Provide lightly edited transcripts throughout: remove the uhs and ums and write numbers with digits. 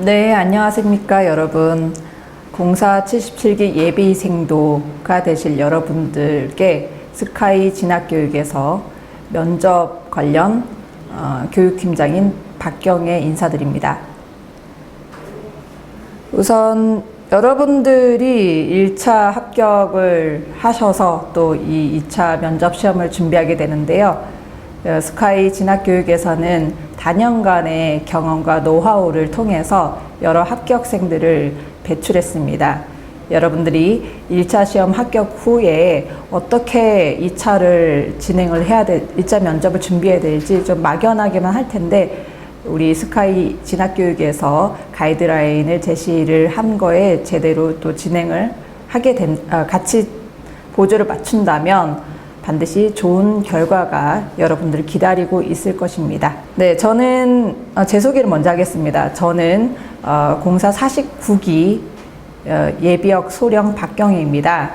네, 안녕하십니까, 여러분. 공사 77기 예비생도가 되실 여러분들께 스카이 진학교육에서 면접 관련 교육팀장인 박경애 인사드립니다. 우선 여러분들이 1차 합격을 하셔서 또 이 2차 면접 시험을 준비하게 되는데요. 스카이 진학교육에서는 다년간의 경험과 노하우를 통해서 여러 합격생들을 배출했습니다. 여러분들이 1차 시험 합격 후에 어떻게 2차를 진행을 해야 2차 면접을 준비해야 될지 좀 막연하게만 할 텐데, 우리 스카이 진학교육에서 가이드라인을 제시를 한 거에 제대로 또 진행을 하게 같이 보조를 맞춘다면 반드시 좋은 결과가 여러분들을 기다리고 있을 것입니다. 네, 저는 제 소개를 먼저 하겠습니다. 저는 공사 49기 예비역 소령 박경희입니다.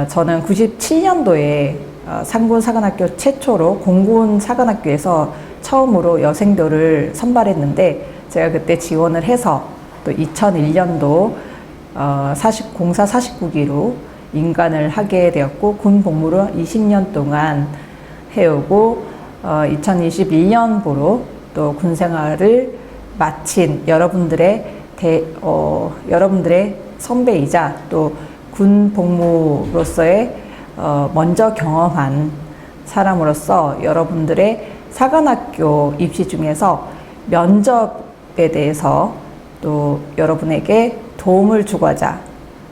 저는 97년도에 상군사관학교 최초로 공군사관학교에서 처음으로 여생도를 선발했는데, 제가 그때 지원을 해서 또 2001년도 공사 49기로 인관을 하게 되었고, 군 복무를 20년 동안 해오고 2021년부로 또 군 생활을 마친 여러분들의 선배이자 또 군 복무로서의 먼저 경험한 사람으로서 여러분들의 사관학교 입시 중에서 면접에 대해서 또 여러분에게 도움을 주고자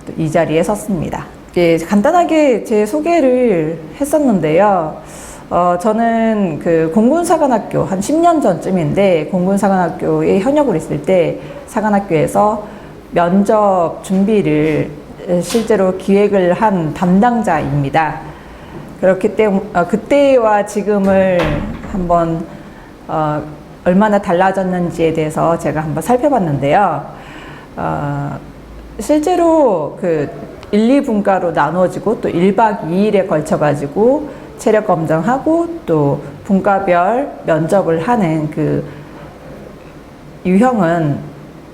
또 이 자리에 섰습니다. 예, 간단하게 제 소개를 했었는데요. 저는 그 공군사관학교 한 10년 전쯤인데, 공군사관학교에 현역을 있을 때 사관학교에서 면접 준비를 실제로 기획을 한 담당자입니다. 그렇기 때문에 그때와 지금을 한번 얼마나 달라졌는지에 대해서 제가 한번 살펴봤는데요. 실제로 그 1, 2분과로 나누어지고 또 1박 2일에 걸쳐가지고 체력 검정하고 또 분과별 면접을 하는 그 유형은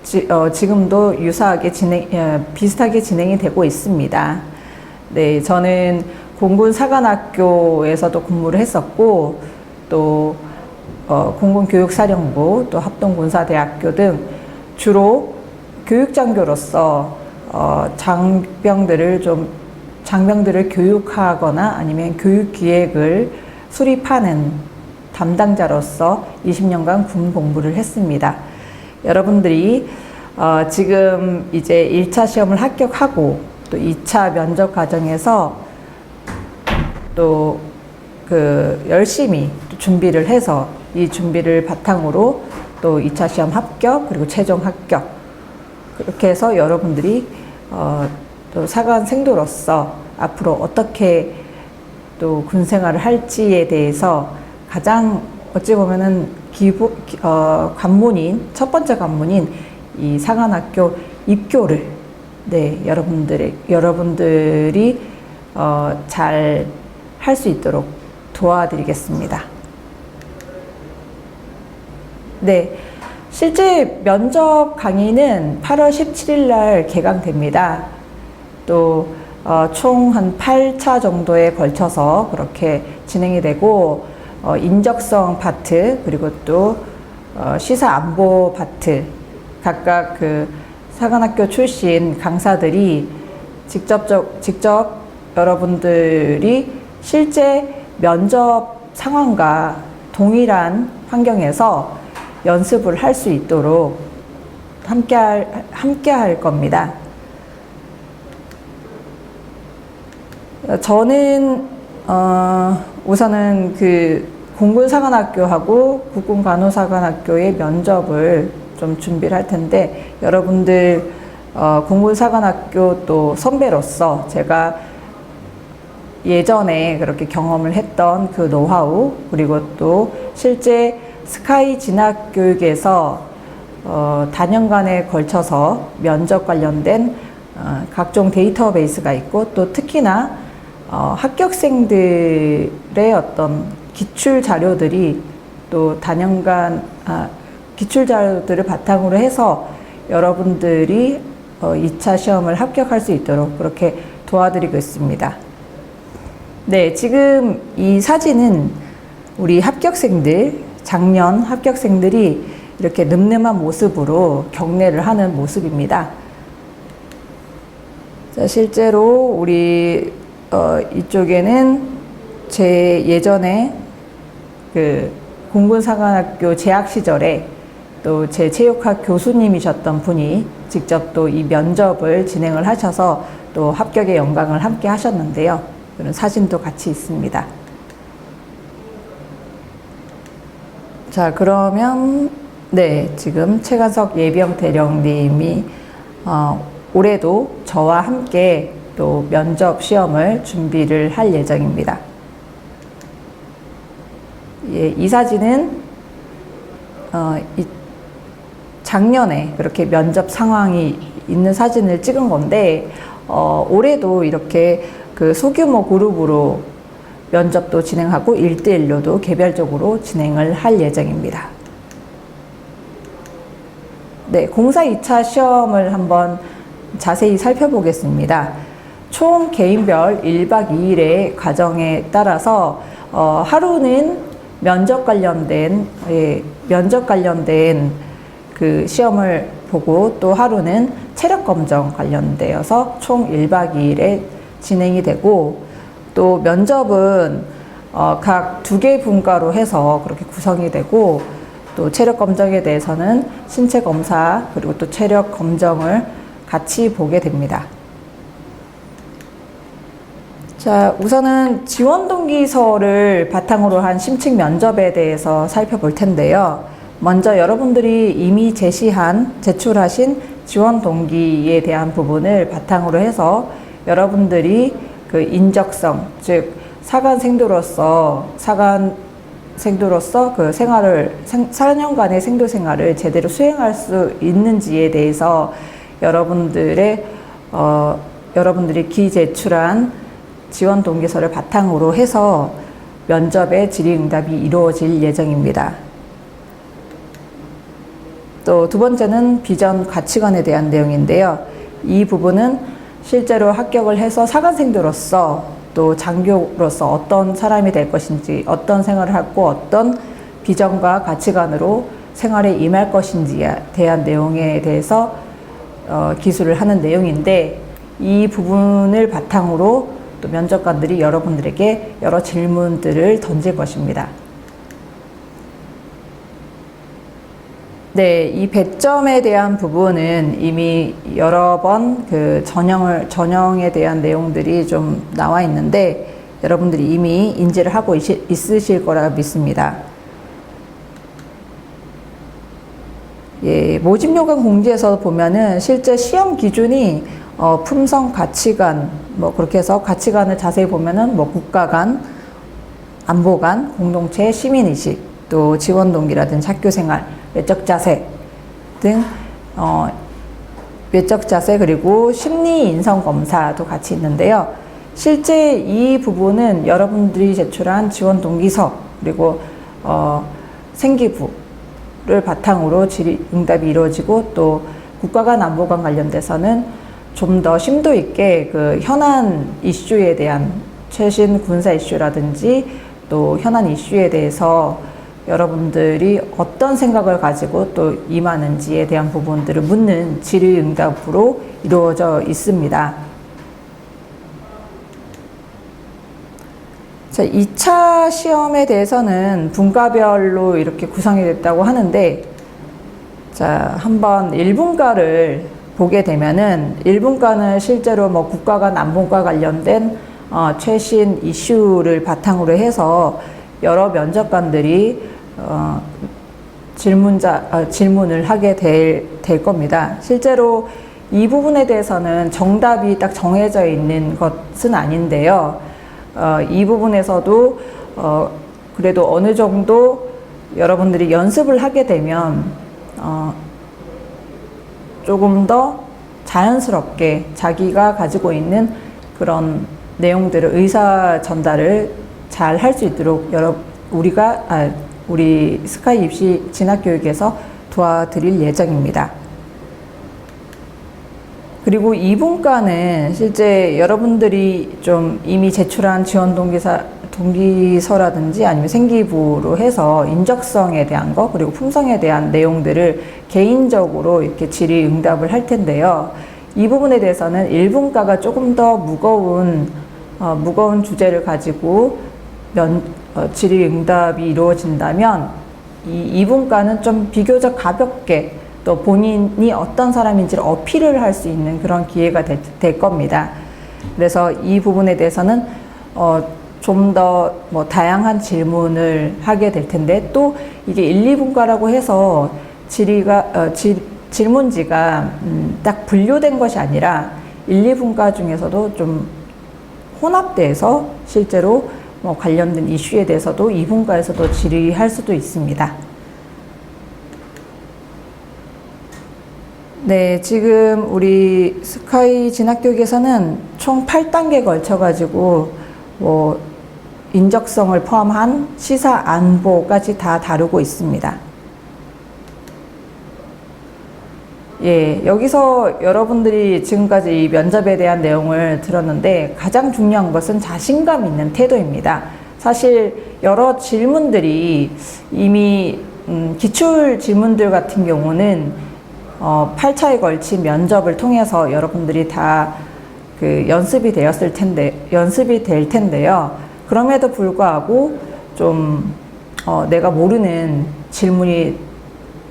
지금도 유사하게 비슷하게 진행이 되고 있습니다. 네, 저는 공군사관학교에서도 근무를 했었고, 또 공군교육사령부, 또 합동군사대학교 등 주로 교육장교로서 장병들을 교육하거나 아니면 교육기획을 수립하는 담당자로서 20년간 군 복무를 했습니다. 여러분들이 지금 이제 1차 시험을 합격하고 또 2차 면접 과정에서 또 열심히 준비를 해서 이 준비를 바탕으로 또 2차 시험 합격, 그리고 최종 합격, 그렇게 해서 여러분들이 또 사관생도로서 앞으로 어떻게 또 군 생활을 할지에 대해서 가장 어찌 보면은 첫 번째 관문인 이 사관학교 입교를, 네, 여러분들이 잘 할 수 있도록 도와드리겠습니다. 네, 실제 면접 강의는 8월 17일 날 개강됩니다. 또 총 한 8차 정도에 걸쳐서 그렇게 진행이 되고, 인적성 파트, 그리고 또 시사 안보 파트, 각각 그 사관학교 출신 강사들이 직접 여러분들이 실제 면접 상황과 동일한 환경에서 연습을 할 수 있도록 함께 할 겁니다. 저는 우선은 그 공군사관학교하고 국군간호사관학교의 면접을 좀 준비를 할 텐데, 여러분들 공군사관학교 또 선배로서 제가 예전에 그렇게 경험을 했던 그 노하우, 그리고 또 실제 스카이 진학교육에서 다년간에 걸쳐서 면접 관련된 각종 데이터베이스가 있고, 또 특히나 합격생들의 어떤 기출 자료들이 또 기출 자료들을 바탕으로 해서 여러분들이 2차 시험을 합격할 수 있도록 그렇게 도와드리고 있습니다. 네, 지금 이 사진은 우리 합격생들, 작년 합격생들이 이렇게 늠름한 모습으로 경례를 하는 모습입니다. 자, 실제로 우리 이쪽에는 제 예전에 그 공군사관학교 재학 시절에 또 제 체육학 교수님이셨던 분이 직접 또 이 면접을 진행을 하셔서 또 합격의 영광을 함께 하셨는데요. 그런 사진도 같이 있습니다. 자, 그러면 네, 지금 최관석 예비영 대령님이 올해도 저와 함께 또 면접 시험을 준비를 할 예정입니다. 예, 이 사진은 작년에 그렇게 면접 상황이 있는 사진을 찍은 건데 올해도 이렇게 그 소규모 그룹으로 면접도 진행하고 1대1로도 개별적으로 진행을 할 예정입니다. 네, 공사 2차 시험을 한번 자세히 살펴보겠습니다. 총 개인별 1박 2일의 과정에 따라서 하루는 면접 관련된 그 시험을 보고 또 하루는 체력 검정 관련되어서 총 1박 2일에 진행이 되고 또 면접은 각 2개 분과로 해서 그렇게 구성이 되고 또 체력 검정에 대해서는 신체 검사 그리고 또 체력 검정을 같이 보게 됩니다. 자, 우선은 지원 동기서를 바탕으로 한 심층 면접에 대해서 살펴볼 텐데요. 먼저 여러분들이 이미 제출하신 지원 동기에 대한 부분을 바탕으로 해서 여러분들이 그 인적성, 즉 사관생도로서 그 4년간의 생도 생활을 제대로 수행할 수 있는지에 대해서 여러분들이 기제출한 지원 동기서를 바탕으로 해서 면접의 질의응답이 이루어질 예정입니다. 또 두 번째는 비전 가치관에 대한 내용인데요. 이 부분은 실제로 합격을 해서 사관생도로서 또 장교로서 어떤 사람이 될 것인지, 어떤 생활을 하고 어떤 비전과 가치관으로 생활에 임할 것인지에 대한 내용에 대해서 기술을 하는 내용인데 이 부분을 바탕으로 또 면접관들이 여러분들에게 여러 질문들을 던질 것입니다. 네, 이 배점에 대한 부분은 이미 여러 번 그 전형에 대한 내용들이 좀 나와 있는데 여러분들이 이미 인지를 하고 있으실 거라 믿습니다. 예, 모집요강 공지에서 보면은 실제 시험 기준이 품성 가치관 그렇게 해서 가치관을 자세히 보면은 국가관, 안보관, 공동체, 시민의식, 또 지원 동기라든지 학교 생활, 외적 자세 등 외적 자세 그리고 심리 인성 검사도 같이 있는데요. 실제 이 부분은 여러분들이 제출한 지원 동기서 그리고 생기부를 바탕으로 질의응답이 이루어지고 또 국가간 안보관 관련돼서는 좀 더 심도 있게 그 현안 이슈에 대한 최신 군사 이슈라든지 또 현안 이슈에 대해서 여러분들이 어떤 생각을 가지고 또 임하는지에 대한 부분들을 묻는 질의응답으로 이루어져 있습니다. 자, 2차 시험에 대해서는 분과별로 이렇게 구성이 됐다고 하는데 자, 한번 1분과를 보게 되면은 1분과는 실제로 국가간 안보과 관련된 최신 이슈를 바탕으로 해서 여러 면접관들이 질문을 하게 될 겁니다. 실제로 이 부분에 대해서는 정답이 딱 정해져 있는 것은 아닌데요. 이 부분에서도 그래도 어느 정도 여러분들이 연습을 하게 되면 조금 더 자연스럽게 자기가 가지고 있는 그런 내용들을 의사 전달을 잘 할 수 있도록 우리 스카이 입시 진학교육에서 도와드릴 예정입니다. 그리고 이분과는 실제 여러분들이 좀 이미 제출한 지원 동기서라든지 아니면 생기부로 해서 인적성에 대한 거 그리고 품성에 대한 내용들을 개인적으로 이렇게 질의응답을 할 텐데요. 이 부분에 대해서는 1분과가 조금 더 무거운 주제를 가지고 질의응답이 이루어진다면 이 2분과는 좀 비교적 가볍게 또 본인이 어떤 사람인지를 어필을 할 수 있는 그런 기회가 될 겁니다. 그래서 이 부분에 대해서는 좀 더 다양한 질문을 하게 될 텐데 또 이게 1, 2분과라고 해서 질문지가 딱 분류된 것이 아니라 1, 2분과 중에서도 좀 혼합돼서 실제로 관련된 이슈에 대해서도 2분과에서도 질의할 수도 있습니다. 네, 지금 우리 스카이 진학교육에서는 총 8단계에 걸쳐가지고 인적성을 포함한 시사 안보까지 다 다루고 있습니다. 예, 여기서 여러분들이 지금까지 이 면접에 대한 내용을 들었는데 가장 중요한 것은 자신감 있는 태도입니다. 사실 여러 질문들이 이미 기출 질문들 같은 경우는 8차에 걸친 면접을 통해서 여러분들이 다 연습이 될 텐데요. 그럼에도 불구하고 좀 내가 모르는 질문이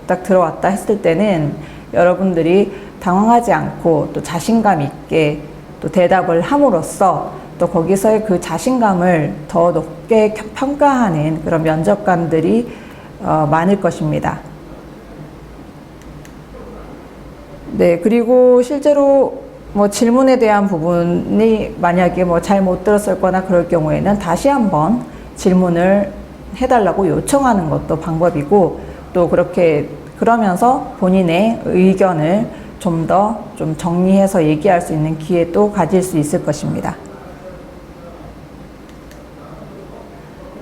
딱 들어왔다 했을 때는 여러분들이 당황하지 않고 또 자신감 있게 또 대답을 함으로써 또 거기서의 그 자신감을 더 높게 평가하는 그런 면접관들이 많을 것입니다. 네, 그리고 실제로 질문에 대한 부분이 만약에 잘 못 들었을 거나 그럴 경우에는 다시 한번 질문을 해달라고 요청하는 것도 방법이고 또 그러면서 본인의 의견을 좀 더 정리해서 얘기할 수 있는 기회도 가질 수 있을 것입니다.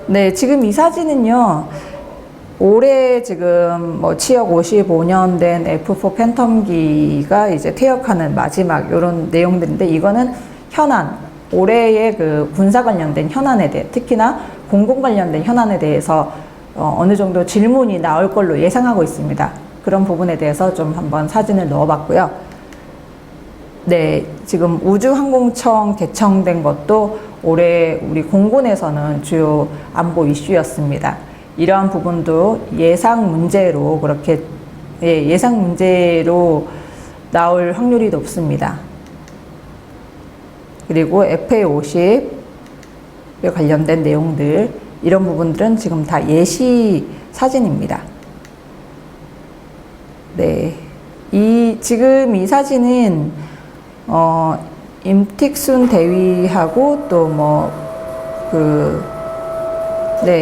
네, 지금 이 사진은요. 올해 지금 취역 55년 된 F4 팬텀기가 이제 퇴역하는 마지막 이런 내용들인데 이거는 현안, 올해의 군사 관련된 현안에 대해 특히나 공공 관련된 현안에 대해서 어느 정도 질문이 나올 걸로 예상하고 있습니다. 그런 부분에 대해서 좀 한번 사진을 넣어봤고요. 네, 지금 우주항공청 개청된 것도 올해 우리 공군에서는 주요 안보 이슈였습니다. 이러한 부분도 예상 문제로 나올 확률이 높습니다. 그리고 FA50에 관련된 내용들 이런 부분들은 지금 다 예시 사진입니다. 네, 지금 이 사진은 임택순 대위하고 또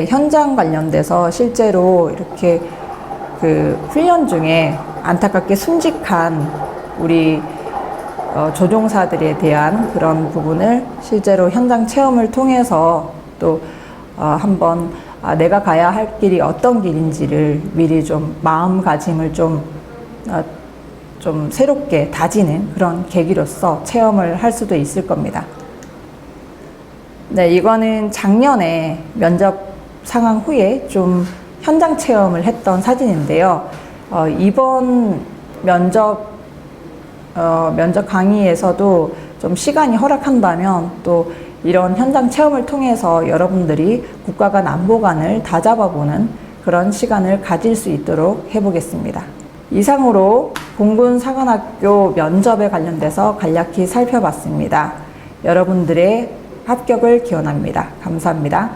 현장 관련돼서 실제로 이렇게 훈련 중에 안타깝게 순직한 우리 조종사들에 대한 그런 부분을 실제로 현장 체험을 통해서 또 한번 내가 가야 할 길이 어떤 길인지를 미리 좀 마음가짐을 좀 새롭게 다지는 그런 계기로서 체험을 할 수도 있을 겁니다. 네, 이거는 작년에 면접 상황 후에 좀 현장 체험을 했던 사진인데요. 이번 면접 강의에서도 좀 시간이 허락한다면 또 이런 현장 체험을 통해서 여러분들이 국가 간 안보관을 다잡아보는 그런 시간을 가질 수 있도록 해보겠습니다. 이상으로 공군사관학교 면접에 관련돼서 간략히 살펴봤습니다. 여러분들의 합격을 기원합니다. 감사합니다.